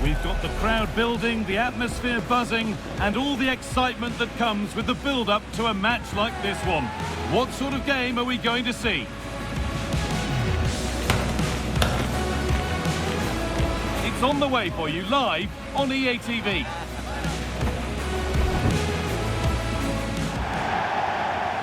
We've got the crowd building, the atmosphere buzzing, and all the excitement that comes with the build-up to a match like this one. What sort of game are we going to see? It's on the way for you live on EA TV.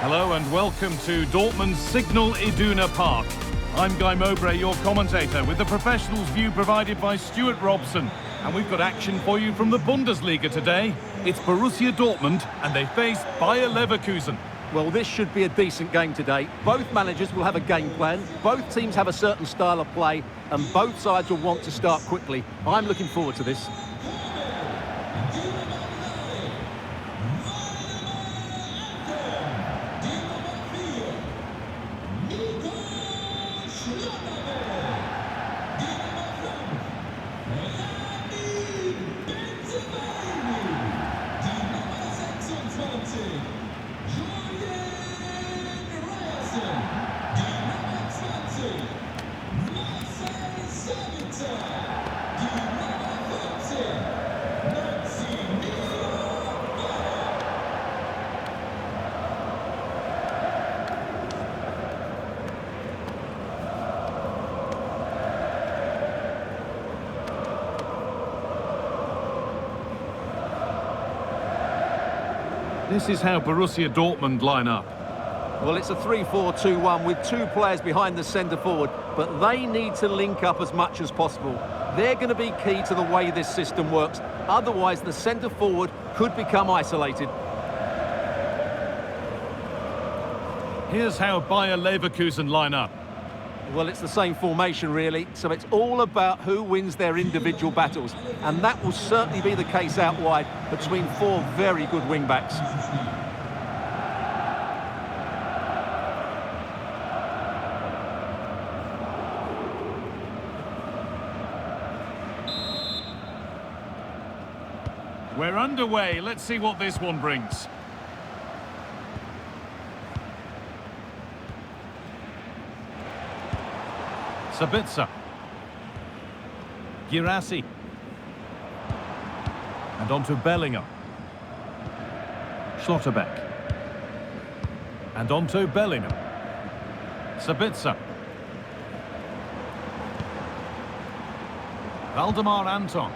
Hello and welcome to Dortmund's Signal Iduna Park. I'm Guy Mowbray, your commentator, with the professionals' view provided by Stuart Robson. And we've got action for you from the Bundesliga today. It's Borussia Dortmund and they face Bayer Leverkusen. Well, this should be a decent game today. Both managers will have a game plan, both teams have a certain style of play, and both sides will want to start quickly. I'm looking forward to this. This is how Borussia Dortmund line up. Well, it's a 3-4-2-1 with two players behind the centre forward, but they need to link up as much as possible. They're going to be key to the way this system works. Otherwise, the centre forward could become isolated. Here's how Bayer Leverkusen line up. Well, it's the same formation, really, so it's all about who wins their individual battles. And that will certainly be the case out wide between four very good wing-backs. We're underway. Let's see what this one brings. Sabitzer. Girassi. And on to Bellingham. Schlotterbeck. And on to Bellingham. Sabitzer. Valdemar Anton.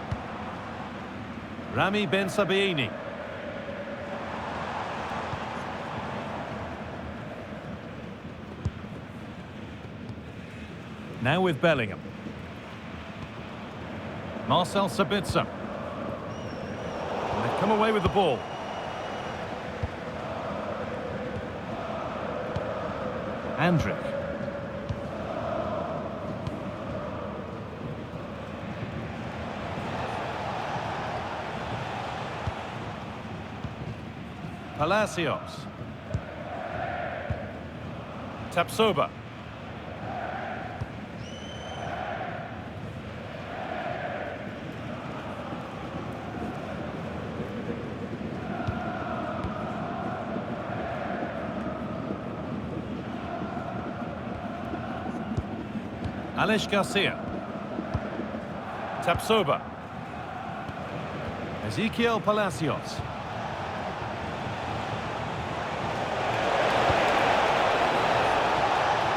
Rami Ben Sabiini. Now with Bellingham. Marcel Sabitzer. They've come away with the ball. Andrić. Palacios. Tapsoba. Alex Garcia. Tapsoba. Ezequiel Palacios.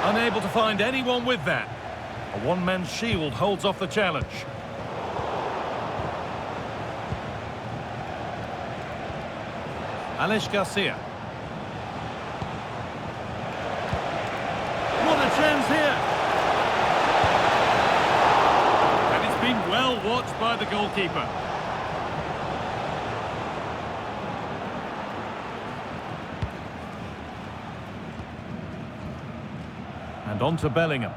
Unable to find anyone with that. A one-man shield holds off the challenge. Alex Garcia. What a chance here! And it's been well watched by the goalkeeper. And on to Bellingham.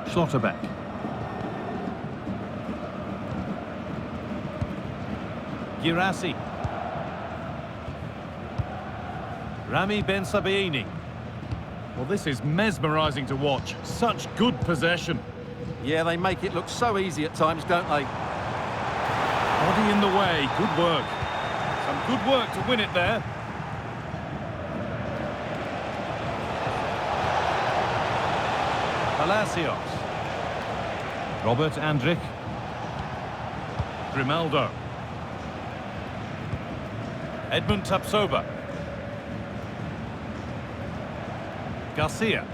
Schlotterbeck. Girassi. Rami Ben Sabiini. Well, this is mesmerising to watch. Such good possession. Yeah, they make it look so easy at times, don't they? Body in the way. Good work. Some good work to win it there. Palacios. Robert Andrich. Grimaldo. Edmund Tapsoba. Garcia.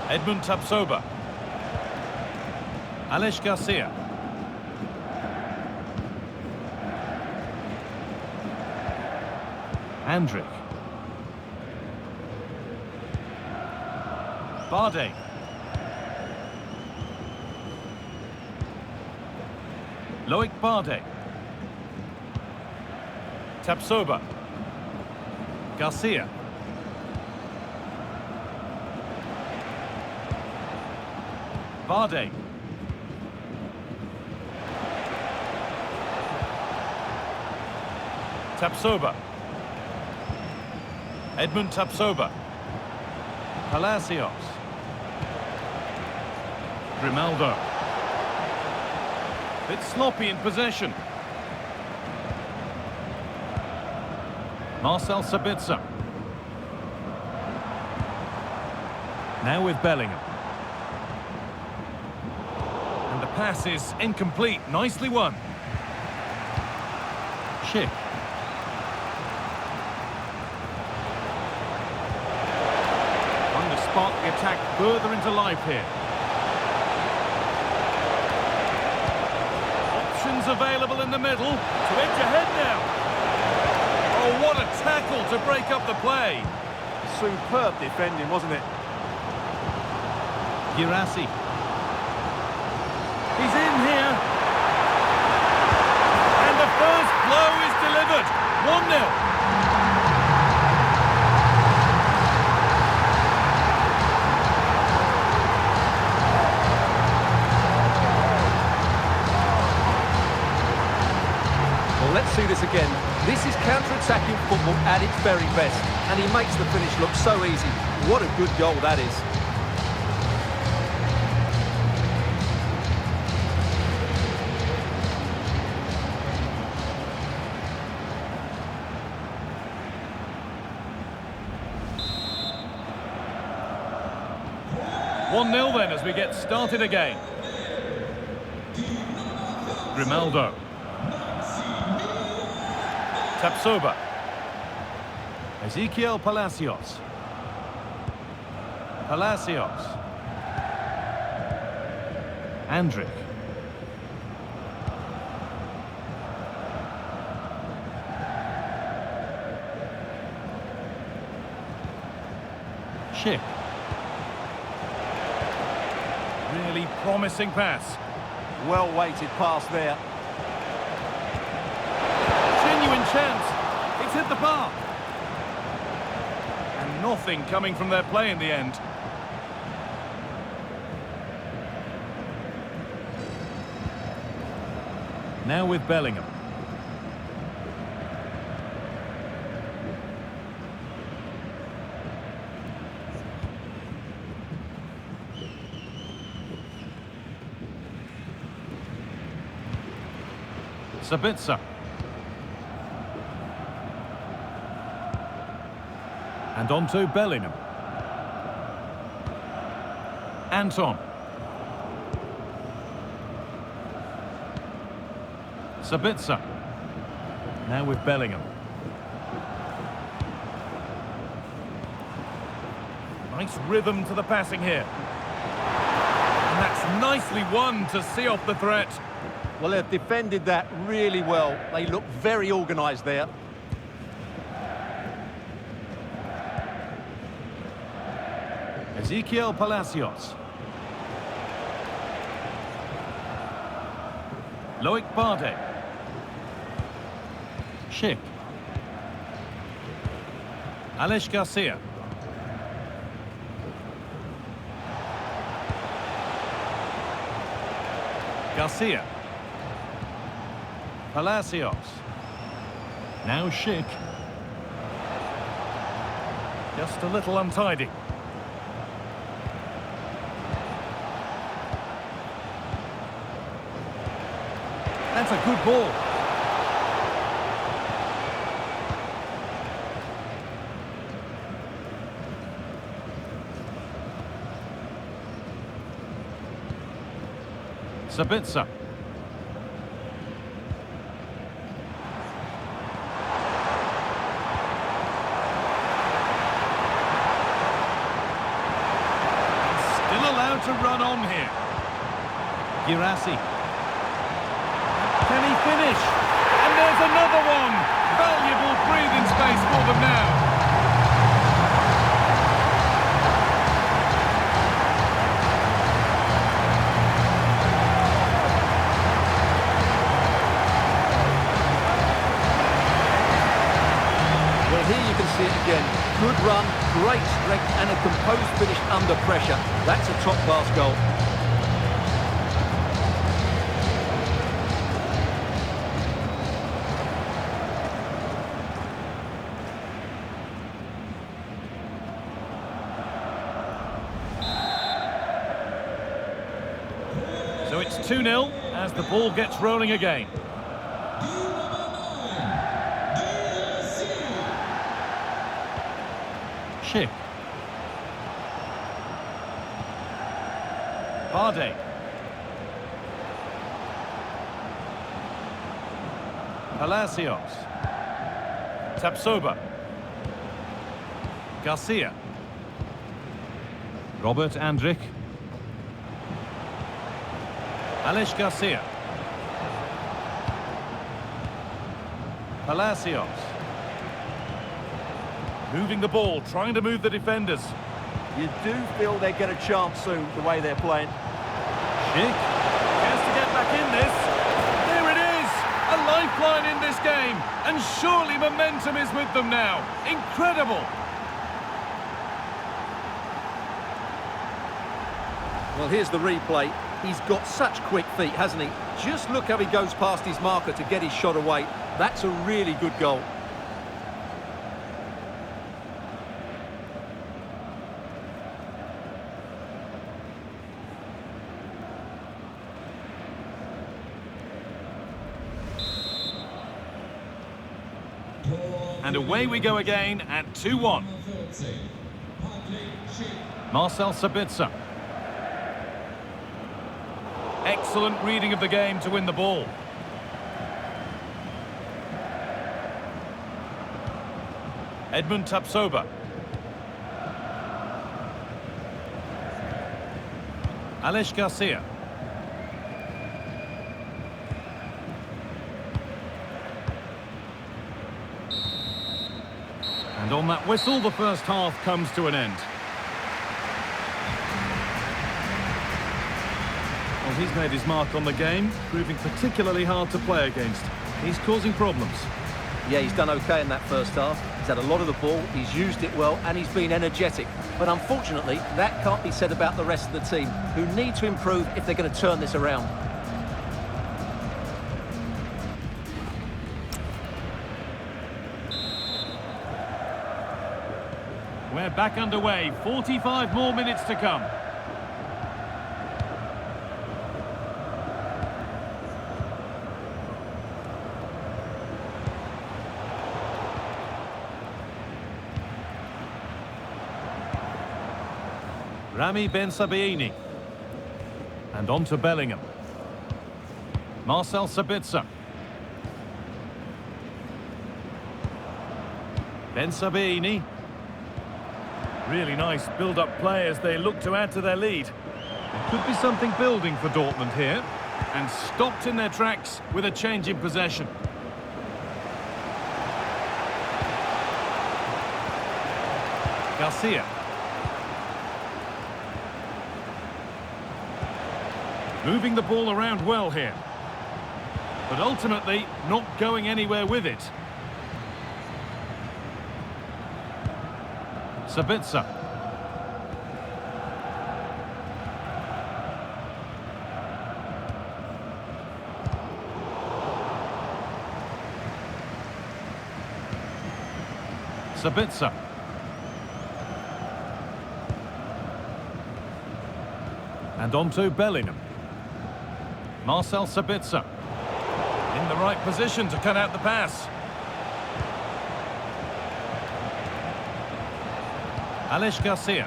Edmund Tapsoba. Aleix Garcia. Andrich. Bardet. Loic Bardet. Tapsoba. Garcia. Bardet. Tapsoba. Edmund Tapsoba. Palacios. Grimaldo. Bit sloppy in possession. Marcel Sabitzer. Now with Bellingham. And the pass is incomplete. Nicely won. Schick. Trying to spark the attack further into life here. Options available in the middle. To edge ahead now. Oh, what a tackle to break up the play. Superb defending, wasn't it? Girassi. He's in here. And the first blow is delivered. 1-0. Well, let's see this again. This is counter-attacking football at its very best, and he makes the finish look so easy. What a good goal that is. One 0 then as we get started again. Grimaldo. Tapsoba. Ezequiel Palacios. Palacios. Andrich. Schick. Really promising pass. Well-weighted pass there. Genuine chance. It's hit the bar. And nothing coming from their play in the end. Now with Bellingham. Sabitzer. And on to Bellingham. Anton. Sabitzer. Now with Bellingham. Nice rhythm to the passing here. And that's nicely won to see off the threat. Well, they've defended that really well. They look very organised there. Ezequiel Palacios. Loic Bardet. Schick. Aleix Garcia. Garcia. Palacios. Now Schick. Just a little untidy. That's a good ball. Sabitzer. Still allowed to run on here. Girassi. Can he finish? And there's another one! Valuable breathing space for them now. Well, here you can see it again. Good run, great strength and a composed finish under pressure. That's a top-class goal. So it's 2-0 as the ball gets rolling again. Schick. Bardet. Palacios. Tapsoba. Garcia. Robert Andrich. Alex Garcia. Palacios. Moving the ball, trying to move the defenders. You do feel they get a chance soon, the way they're playing. Schick. Has to get back in this. There it is! A lifeline in this game. And surely momentum is with them now. Incredible! Well, here's the replay. He's got such quick feet, hasn't he? Just look how he goes past his marker to get his shot away. That's a really good goal. And away we go again at 2-1. Marcel Sabitzer. Excellent reading of the game to win the ball. Edmund Tapsoba. Alex Garcia. And on that whistle, the first half comes to an end. Well, he's made his mark on the game, proving particularly hard to play against. He's causing problems. Yeah, he's done okay in that first half. He's had a lot of the ball, he's used it well, and he's been energetic. But unfortunately, that can't be said about the rest of the team, who need to improve if they're going to turn this around. We're back underway, 45 more minutes to come. Rami Ben Sabiini. And on to Bellingham. Marcel Sabitzer. Ben Sabiini. Really nice build-up play as they look to add to their lead. There could be something building for Dortmund here. And stopped in their tracks with a change in possession. Garcia. Moving the ball around well here. But ultimately, not going anywhere with it. Sabitzer. Sabitzer. And on to Bellingham. Marcel Sabitzer. In the right position to cut out the pass. Alex Garcia.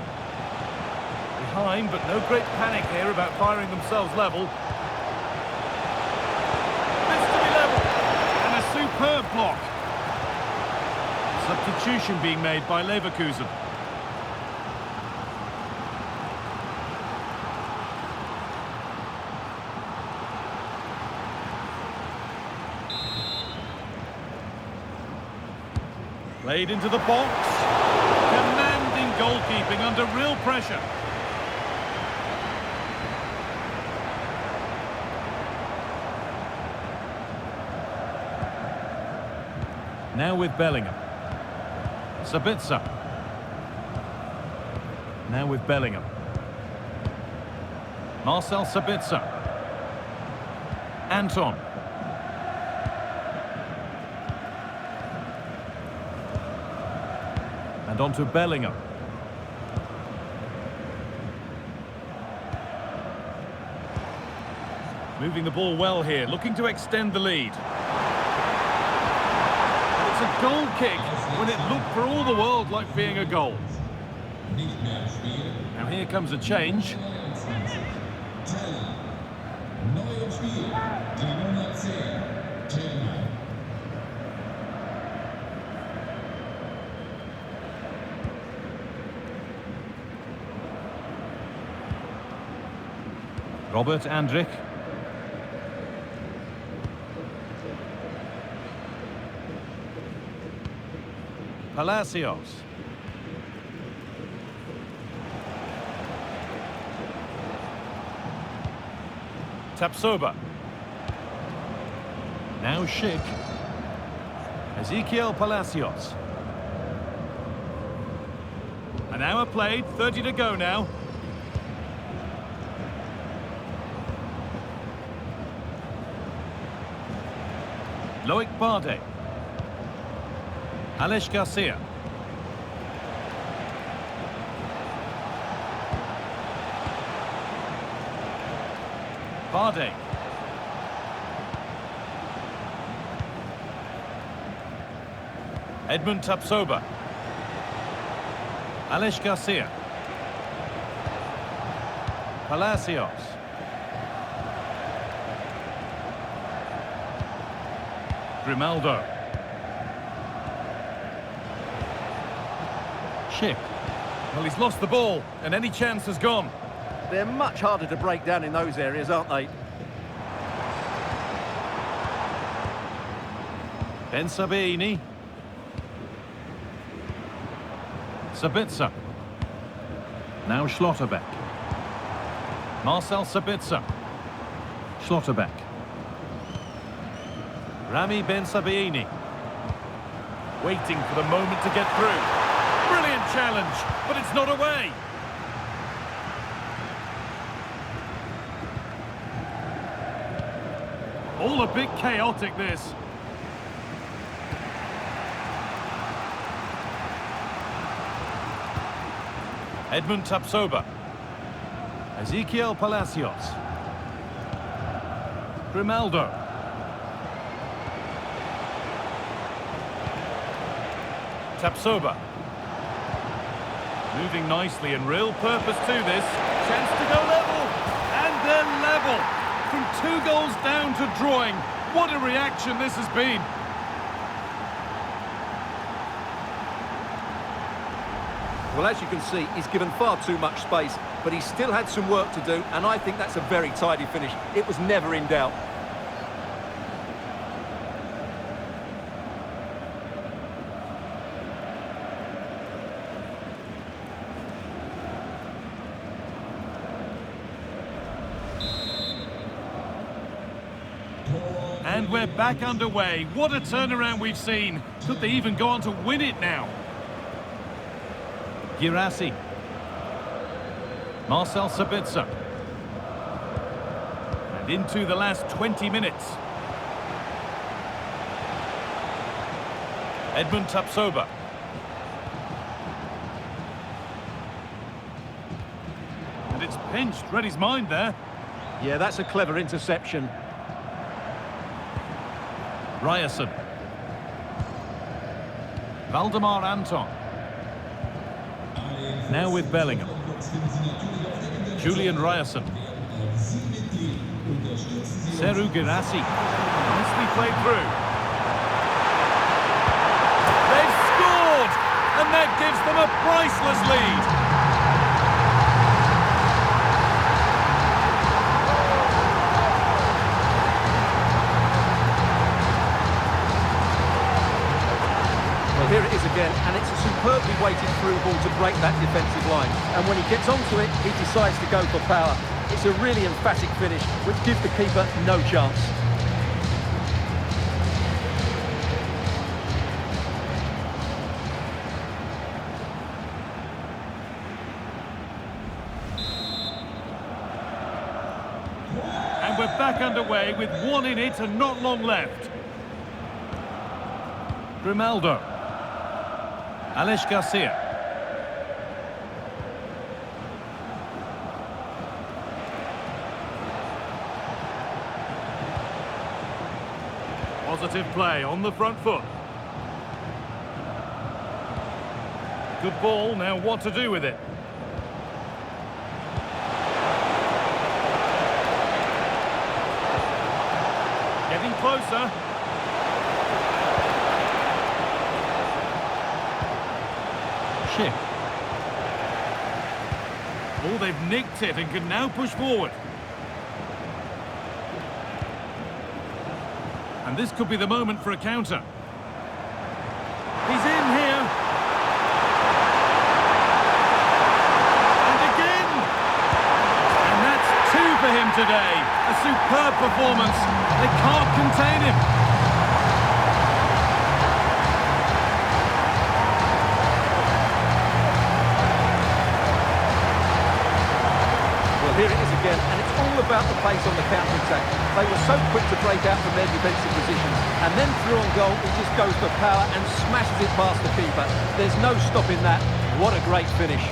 Behind, but no great panic here about firing themselves level. substitution being made by Leverkusen. Played into the box. Commanding goalkeeping under real pressure. Now with Bellingham. Sabitzer. Now with Bellingham. Marcel Sabitzer. Anton. And on to Bellingham. Moving the ball well here, looking to extend the lead. It's a goal kick when it looked for all the world like being a goal. Now here comes a change. Robert Andrich. Palacios. Tapsoba. Now Schick. Ezequiel Palacios. An hour played, 30 to go now. Loic Bardet. Alex Garcia. Bardet. Edmund Tapsoba. Alex Garcia. Palacios. Grimaldo. Schick. Well, he's lost the ball, and any chance has gone. They're much harder to break down in those areas, aren't they? Ben Sabini. Sabitzer. Now Schlotterbeck. Marcel Sabitzer. Schlotterbeck. Rami Ben Sabini. Waiting for the moment to get through. Brilliant challenge, but it's not away. All a bit chaotic, this. Edmund Tapsoba. Ezequiel Palacios. Grimaldo. Tapsoba. Moving nicely and real purpose to this. Chance to go level. And they're level. From 2 goals down to drawing. What a reaction this has been. Well, as you can see, he's given far too much space, but he still had some work to do, and I think that's a very tidy finish. It was never in doubt. And we're back underway. What a turnaround we've seen. Could they even go on to win it now? Girassi. Marcel Sabitzer. And into the last 20 minutes. Edmund Tapsoba. And it's pinched. Read his mind there. Yeah, that's a clever interception. Ryerson. Valdemar Anton. Now with Bellingham. Julian Ryerson. Seru Girassi. Nicely played through. They've scored! offside gives them a priceless lead. Here it is again, and it's a superbly weighted through ball to break that defensive line. And when he gets onto it, he decides to go for power. It's a really emphatic finish, which gives the keeper no chance. And we're back underway with one in it and not long left. Grimaldo. Alex Garcia. Positive play on the front foot. Good ball, now what to do with it? Getting closer. Chip. Oh, they've nicked it and can now push forward. And this could be the moment for a counter. He's in here. And again. And that's two for him today. A superb performance. They can't contain him. Here it is again, and it's all about the pace on the counter-attack. They were so quick to break out from their defensive positions, and then through on goal, he just goes for power and smashes it past the keeper. There's no stopping that. What a great finish.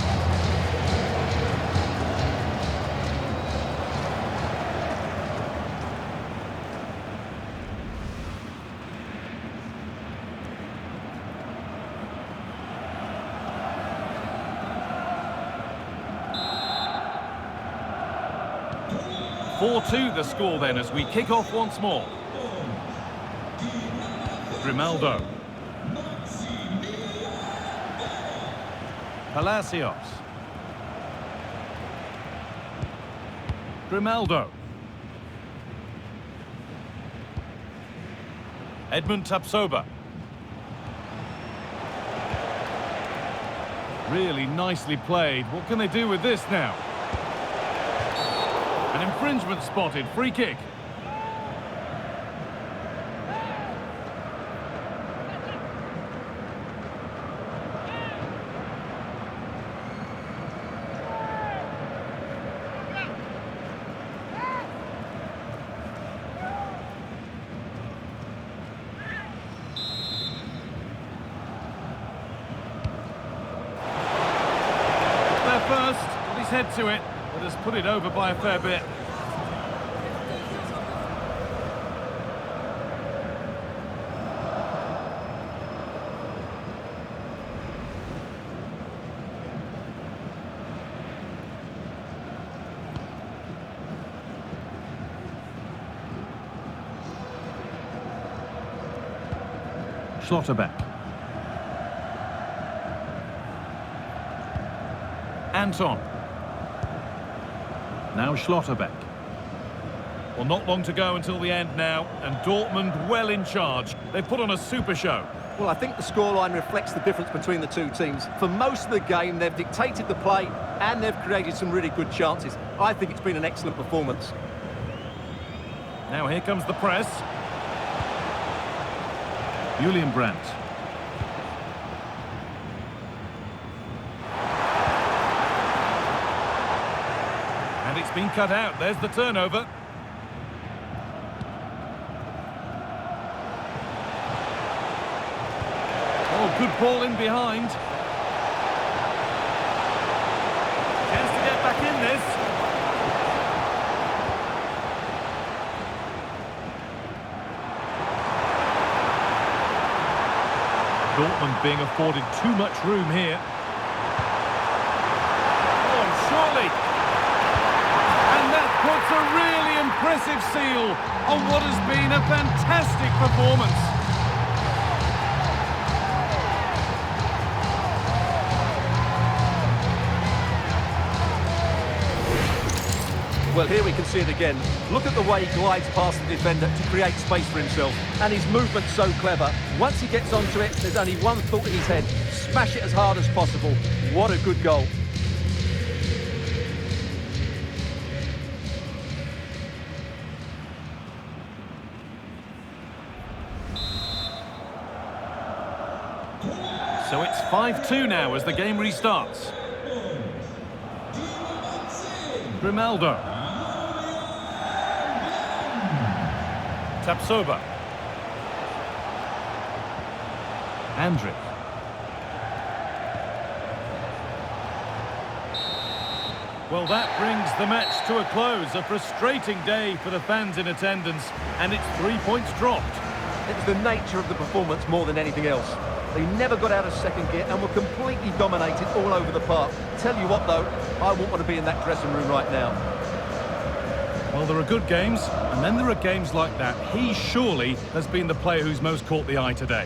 The score then as we kick off once more. Grimaldo. Palacios. Grimaldo. Edmund Tapsoba. Really nicely played. What can they do with this now? An infringement spotted. Free kick. There first. Put his head to it. But has put it over by a fair bit. Schlotterbeck. Anton. Now Schlotterbeck. Well, not long to go until the end now, and Dortmund well in charge. They've put on a super show. Well, I think the scoreline reflects the difference between the two teams. For most of the game, they've dictated the play, and they've created some really good chances. I think it's been an excellent performance. Now here comes the press. Julian Brandt. And it's been cut out. There's the turnover. Oh, good ball in behind. Chance to get back in this. Dortmund being afforded too much room here. Oh, surely. And that puts a really impressive seal on what has been a fantastic performance. Well, here we can see it again. Look at the way he glides past the defender to create space for himself. And his movement's so clever. Once he gets onto it, there's only one thought in his head. Smash it as hard as possible. What a good goal. So it's 5-2 now as the game restarts. Grimaldo. Tapsoba. Andrić. Well, that brings the match to a close. A frustrating day for the fans in attendance, and it's 3 points dropped. It was the nature of the performance more than anything else. They never got out of second gear and were completely dominated all over the park. Tell you what, though, I wouldn't want to be in that dressing room right now. Well, there are good games, and then there are games like that. He surely has been the player who's most caught the eye today.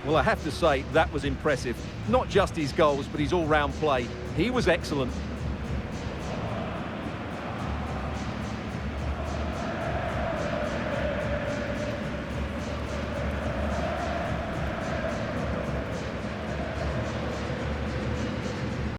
Well, I have to say, that was impressive. Not just his goals, but his all-round play. He was excellent.